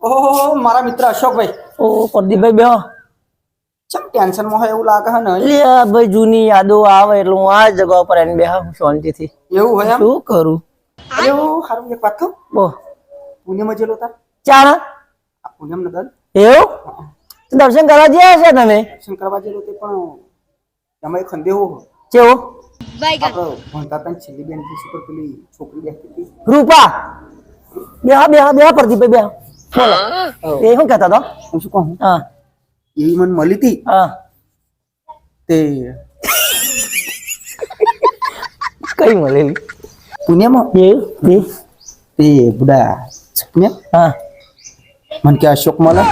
ઓહો મારા મિત્ર અશોકભાઈ. ઓ પ્રદીપભાઈ બેહો. ચમ ટેન્શન માં હોય એવું લાગે હે ને? એટલે ભાઈ જૂની યાદો આવે એટલે હું આ જગ્યા પર આવીને બેહા શાંતિથી. એવું હોય એમ? શું કરું? અરે હારું એક વાત કહું. બો પુણ્યમાં જેલો તા ચાલ પુણ્યમ નગર એવું દર્શન કરવા ગયા છે તમે? દર્શન કરવા જેલો તે પણ એમાં એક ખંદેવો કેવો આપણે ભણતા હતા છેલ્લી બેન ઉપર પેલી છોકરી બેસતી હતી રૂપા. બેહા બેહા બેહા પ્રદીપભાઈ બેહા. બોલો એ શું કહેતા હતા? હું શું કહું હા એવી મને મળી હતી હા તે કઈ મળેલી પુણ્યમાં એ તે બુડા પુણ્ય હા મને કે અશોક મળે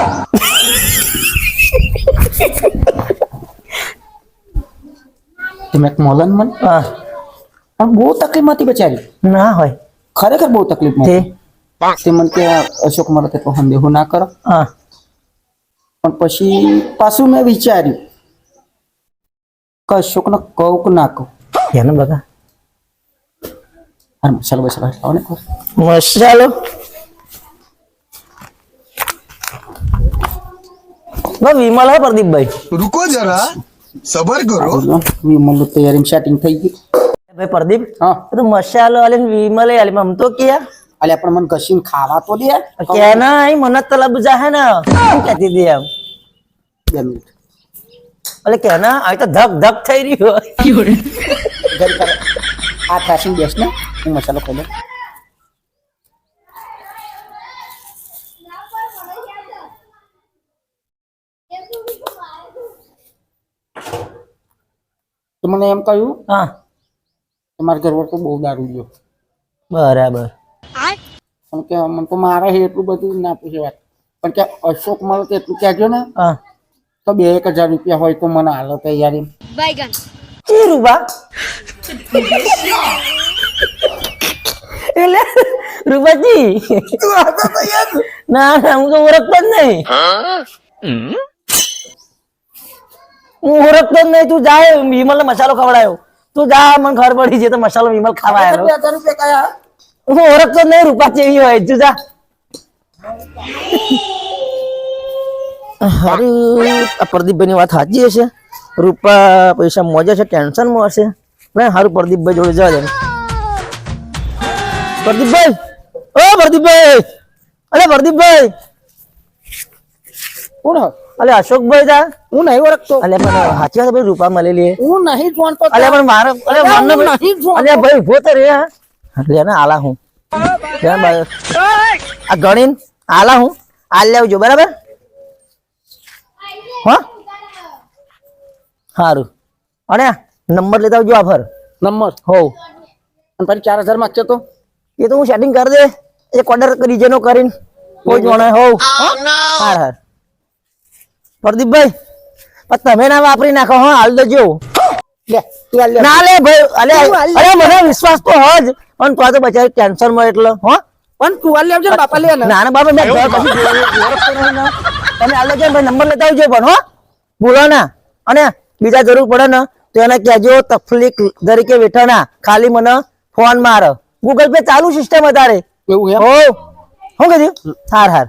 તમે મળે ને મને હા પણ બહુ તકલીફ હતી બચારી ના હોય ખરેખર બહુ તકલીફ તે તે મને કે અશોક મળે તેટલો સંદેહો ના કરો હા પણ પછી પાછું મેં વિચાર્યું કે અશોકને કહું કે ના કહું એને બગા અને મસાલો બસાલો આવો ને ખબર મસાલો વિમલ હે પ્રદીપભાઈ. रुको जरा सबर करो વિમલ તૈયારી સેટિંગ થઈ ગયું ભાઈ પ્રદીપ હા તો મસાલો આલે વિમલ આલે આમ તો કે અલ્યા પણ મને ઘસીને ખાવા તો દે કે ના અહીં મને તલબ જા હે ને શું કહેતી હતી એમ 2 મિનિટ એટલે કે ના આ તો ધક ધક થઈ રહ્યું ઘર કર આ થાસીને બેસ ને હું મસાલો ખાઈ લઉં તો મને એમ કહ્યું હા તમારા ઘરવાળ તો બહુ દારૂ લ્યો બરાબર પણ કે મને તો મારે એટલું બધું ના પૂછે વાત પણ કે અશોક મળે તો એટલું કહેજો ને હા તો 2,000 રૂપિયા હોય તો મને હાલો તૈયારી એ રૂપા એટલે રૂપાજી ના ના હું તો ઓળખતો જ નહીં હું ઓળખતો જ નહીં તું જાય વિમલ ને મસાલો ખવડાયો તું જા મને ખબર પડી છે તો મસાલો વિમલ ખાવા આવ્યો 2,000 રૂપિયા કયા હું ઓળખતો જ નહીં રૂપા કેવી હોય તું જા હારું પ્રદીપભાઈ ની વાત સાચી હશે રૂપા પૈસા મોજે છે ટેન્શન માં હશે ના હારું પ્રદીપભાઈ જોડે જવા દે પ્રદીપભાઈ ઓ પ્રદીપભાઈ અરે પ્રદીપભાઈ કોણ અલે અશોકભાઈ તા હું નહીં ઓળખતો અલે પણ સાચી વાત ભાઈ રૂપા મળેલી હું નહીં જોણતો અલે પણ મારે અલે મને નહીં જોણતો અલે ભાઈ ઉભો તો રે લે ને આલા હું આ ગણીન આલા હું આલ લેવજો બરાબર હા સારું અને નંબર લેતા આવજો આફર નંબર હો અને તારી 4,000 માંગશે તો એ તો હું સેટિંગ કરી દે એક ઓર્ડર કરી જેનો કરીને કોઈ જોણે હો હાર હાર પ્રદીપભાઈ પણ તમે ના વાપરી નાખો હા હાલ દેજો લે તું હાલ લે ના લે ભાઈ અરે મને વિશ્વાસ તો હોય જ પણ તું આ તો બચારી ટેન્શન માં એટલે હો પણ તું હાલ લેવજો ને બાપા લે ને ના ના બાપા મેં ઘર પછી ઓળખતો નહીં ને. તમે હાલ દેજો ભાઈ નંબર લેતા આવજો પણ હો ભૂલો ના અને બીજા જરૂર પડે ને તો એને કહેજો તકલીફ તરીકે બેઠા ના ખાલી મને ફોન માર ગૂગલ પે ચાલુ સિસ્ટમ અત્યારે એવું એમ હો શું કીધું હાર હાર